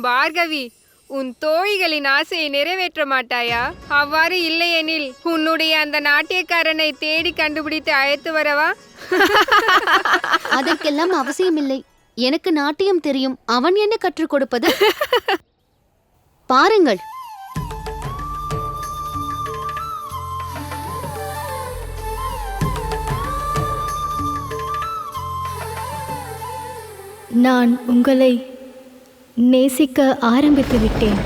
பார்கவி, உன் தோழிகளின் ஆசையை நிறைவேற்ற மாட்டாயா? அவ்வாறு இல்லையெனில் உன்னுடைய அந்த நாட்டியக்காரனை தேடி கண்டுபிடித்து அழைத்து வரவா? அதற்கெல்லாம் அவசியமில்லை. எனக்கு நாட்டியம் தெரியும். அவன் என்ன கற்றுக் கொடுப்பது? பாருங்கள். நான் உங்களை நேசிக்க ஆரம்பித்து விட்டேன்.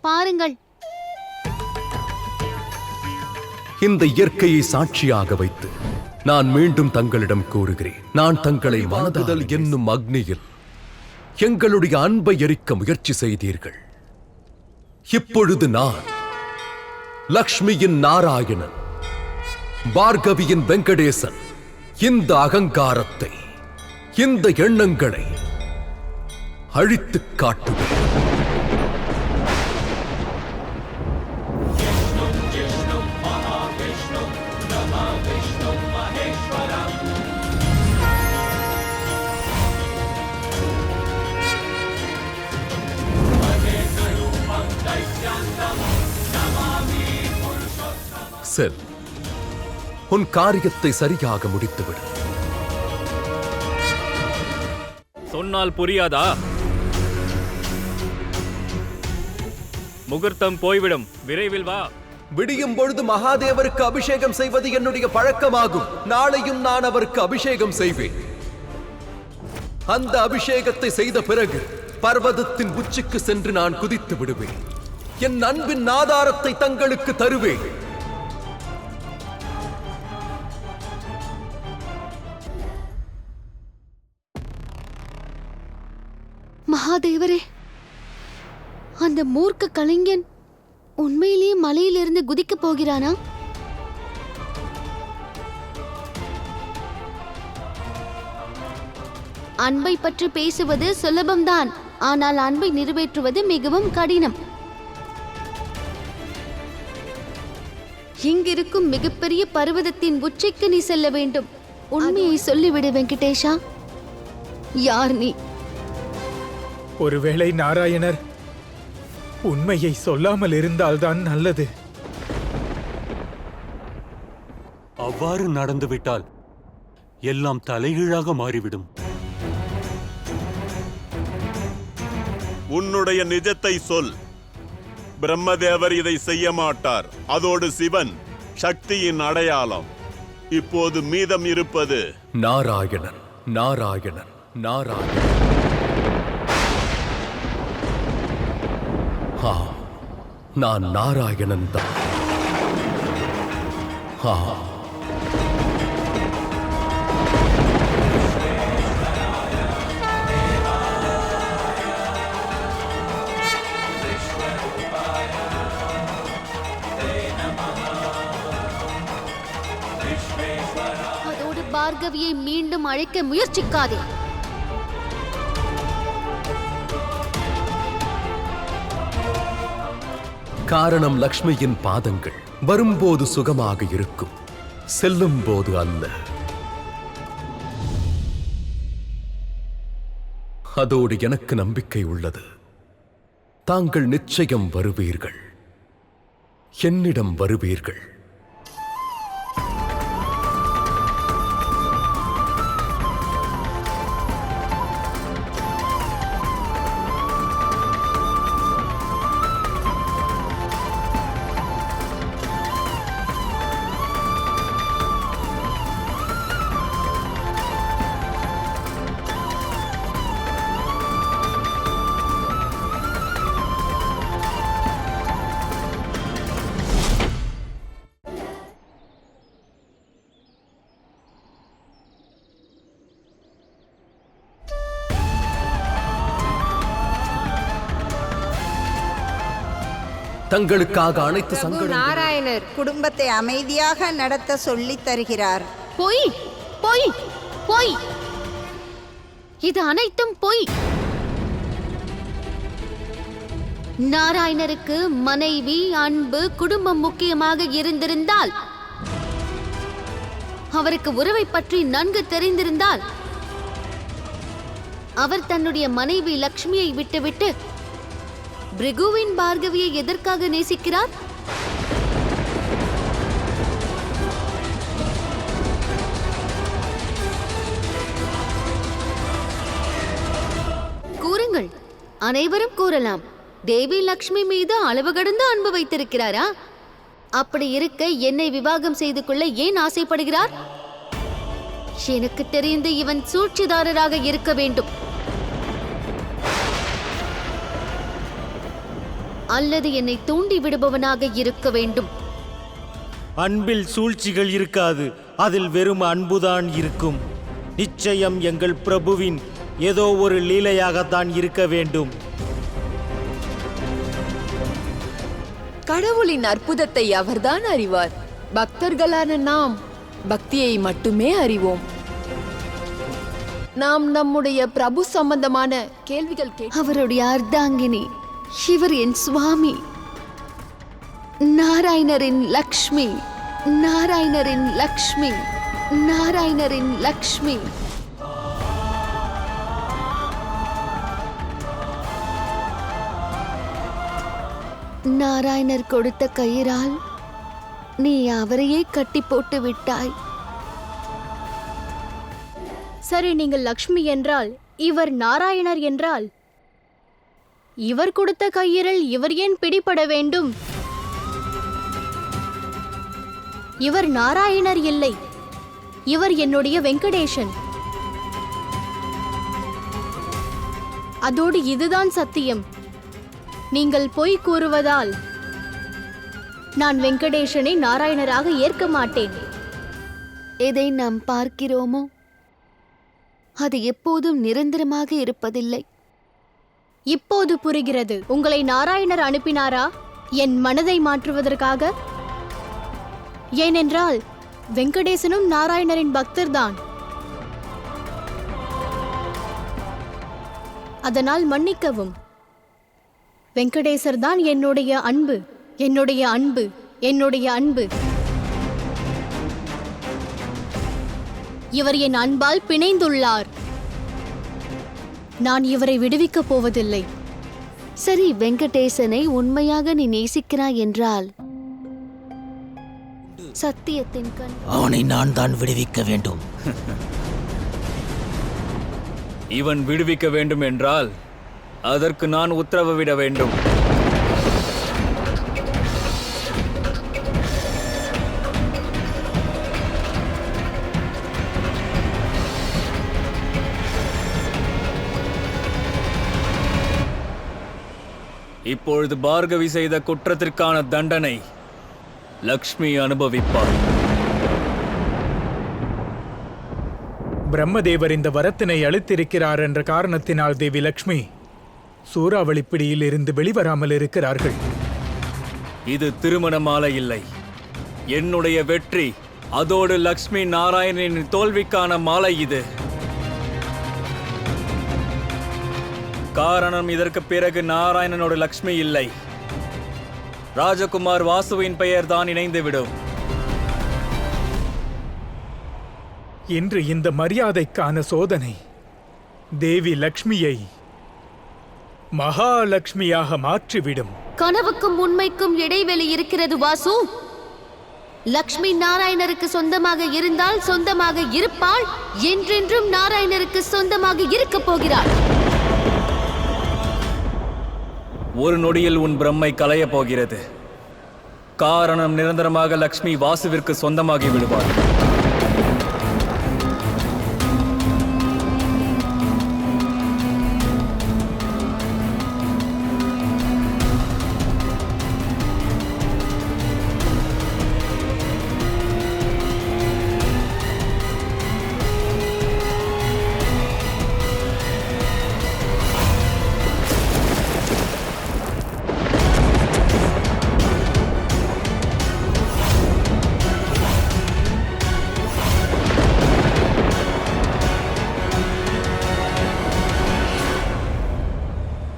பாருங்கள். இந்த இயற்கையை சாட்சியாக வைத்து நான் மீண்டும் தங்களிடம் கூறுகிறேன். நான் தங்களை மனதுதல் என்னும் அக்னியில் எங்களுடைய அன்பை எரிக்க முயற்சி செய்தீர்கள். இப்பொழுது நான் லக்ஷ்மியின் நாராயணன், பார்கவியின் வெங்கடேசன் இந்த அகங்காரத்தை, இந்த எண்ணங்களை அழித்துக் காட்டுவேன். செல், உன் காரியத்தை சரியாக முடித்துவிடு. சொன்னால் புரியாதா? முகூர்த்தம் போய்விடும், விரைவில் வா. விடியும் பொழுது மகாதேவருக்கு அபிஷேகம் செய்வது என்னுடைய பழக்கமாகும். நாளையும் நான் அவருக்கு அபிஷேகம் செய்வேன். அந்த அபிஷேகத்தை செய்த பிறகு பர்வதத்தின் உச்சிக்கு சென்று நான் குதித்து விடுவேன். என் அன்பின் ஆதாரத்தை தங்களுக்கு தருவேன். மகாதேவரே, அந்த மூர்க்க கலைஞன் உண்மையிலேயே மலையிலிருந்து குதிக்கப் போகிறானா? அன்பை பற்றி பேசுவது சுலபம்தான், ஆனால் அன்பை நிறைவேற்றுவது மிகவும் கடினம். இங்கிருக்கும் மிகப்பெரிய பர்வதத்தின் உச்சிக்கு நீ செல்ல வேண்டும். உண்மையை சொல்லிவிடு வெங்கடேஷா. யார் நீ? ஒருவேளை நாராயணர் உண்மையை சொல்லாமல் இருந்தால்தான் நல்லது. அவ்வாறு நடந்துவிட்டால் எல்லாம் தலைகீழாக மாறிவிடும். உன்னுடைய நிஜத்தை சொல். பிரம்மதேவர் இதை செய்ய மாட்டார். அதோடு சிவன் சக்தியின் அடையாளம். இப்போது மீதம் இருப்பது நாராயணன், நாராயணன், நாராயணன். நான் நாராயணன் தான். அதோடு பார்கவியை மீண்டும் அழைக்க முயற்சிக்காதே. காரணம் லக்ஷ்மியின் பாதங்கள் வரும்போது சுகமாக இருக்கும், செல்லும் போது அல்ல. அதோடு எனக்கு நம்பிக்கை உள்ளது. தாங்கள் நிச்சயம் வருவீர்கள், என்னிடம் வருவீர்கள். தங்களுக்காக அனைத்து சங்கடம். நாராயணர் குடும்பத்தை அமைதியாக நடத்த சொல்லித் தருகிறார். பொய், பொய், பொய். இது அனைத்தும் பொய். நாராயணருக்கு மனைவி, அன்பு, குடும்பம் முக்கியமாக இருந்திருந்தால், அவருக்கு உறவை பற்றி நன்கு தெரிந்திருந்தால், அவர் தன்னுடைய மனைவி லக்ஷ்மியை விட்டுவிட்டு பிருகுவின் பார்கவியை எதற்காக நேசிக்கிறார்? கூறுங்கள், அனைவரும் கூறலாம். தேவி லக்ஷ்மி மீது அளவு கடந்த அன்பு வைத்திருக்கிறாரா? அப்படி இருக்க என்னை விவாகம் செய்து கொள்ள ஏன் ஆசைப்படுகிறார்? எனக்கு தெரிந்து இவன் சூழ்ச்சிதாரராக இருக்க வேண்டும், அல்லது என்னை தூண்டி விடுபவனாக இருக்க வேண்டும். அன்பில் சூழ்ச்சிகள் இருக்காது, அதில் வெறும் அன்புதான் இருக்கும். நிச்சயம் எங்கள் பிரபுவின் ஏதோ ஒரு லீலையாகத்தான் இருக்க வேண்டும். கடவுளின் அற்புதத்தை அவர்தான் அறிவார். பக்தர்களான நாம் பக்தியை மட்டுமே அறிவோம். நாம் நம்முடைய பிரபு சம்பந்தமான கேள்விகள் அவருடைய அர்த்தாங்கினி, இவர் என் சுவாமி, நாராயணரின் லக்ஷ்மி, நாராயணரின் லக்ஷ்மி, நாராயணரின் லக்ஷ்மி. நாராயணர் கொடுத்த கயிறால் நீ அவரையே கட்டி போட்டு விட்டாய். சரி, நீங்கள் லக்ஷ்மி என்றால், இவர் நாராயணர் என்றால், இவர் கொடுத்த கையிரல் இவர் ஏன் பிடிபட வேண்டும்? இவர் நாராயணர் இல்லை, இவர் என்னுடைய வெங்கடேசன். அதோடு இதுதான் சத்தியம். நீங்கள் பொய் கூறுவதால் நான் வெங்கடேசனை நாராயணராக ஏற்க மாட்டேன். எதை நாம் பார்க்கிறோமோ அது எப்போதும் நிரந்தரமாக இருப்பதில்லை. இப்போது புரிகிறது. உங்களை நாராயணர் அனுப்பினாரா என் மனதை மாற்றுவதற்காக? ஏனென்றால் வெங்கடேசனும் நாராயணரின் பக்தர்தான். அதனால் மன்னிக்கவும். வெங்கடேசர் தான் என்னுடைய அன்பு, என்னுடைய அன்பு, என்னுடைய அன்பு. இவர் என் அன்பால் பிணைந்துள்ளார். நான் இவரை விடுவிக்கப் போவதில்லை. சரி, வெங்கடேசனை உண்மையாக நீ நேசிக்கிறாய் என்றால் சத்தியத்தின் கண் அவனை நான் தான் விடுவிக்க வேண்டும். இவன் விடுவிக்க வேண்டும் என்றால் அதற்கு நான் உத்தரவு விட வேண்டும். இப்பொழுது பார்கவி செய்த குற்றத்திற்கான தண்டனை லக்ஷ்மி அனுபவிப்பார். பிரம்மதேவர் இந்த வரத்தினை அளித்திருக்கிறார் என்ற காரணத்தினால் தேவி லக்ஷ்மி சூறாவளி பிடியில் இருந்து வெளிவராமல் இருக்கிறார்கள். இது திருமண மாலை இல்லை, என்னுடைய வெற்றி, அதோடு லக்ஷ்மி நாராயணனின் தோல்விக்கான மாலை இது. காரணம், இதற்கு பிறகு நாராயணனோட லக்ஷ்மி இல்லை, ராஜகுமார் வாசுவின் பெயர் தான் இணைந்துவிடும். இன்று இந்த மரியாதைக்கான சோதனை தேவி லக்ஷ்மியை மகாலட்சுமியாக மாற்றிவிடும். கனவுக்கும் உண்மைக்கும் இடைவெளி இருக்கிறது வாசு. லக்ஷ்மி நாராயணருக்கு சொந்தமாக இருந்தால் சொந்தமாக இருப்பாள், என்றென்றும் நாராயணருக்கு சொந்தமாக இருக்க போகிறாள். ஒரு நொடியில் உன் பிரம்மை கலைய போகிறது. காரணம், நிரந்தரமாக லக்ஷ்மி வாசுவிற்கு சொந்தமாகி விடுவாள்.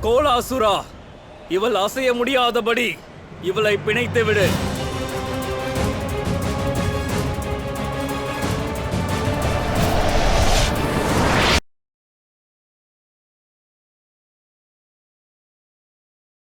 கோலாசுரா, இவள் அசைய முடியாதபடி இவளை பிணைத்து விடு.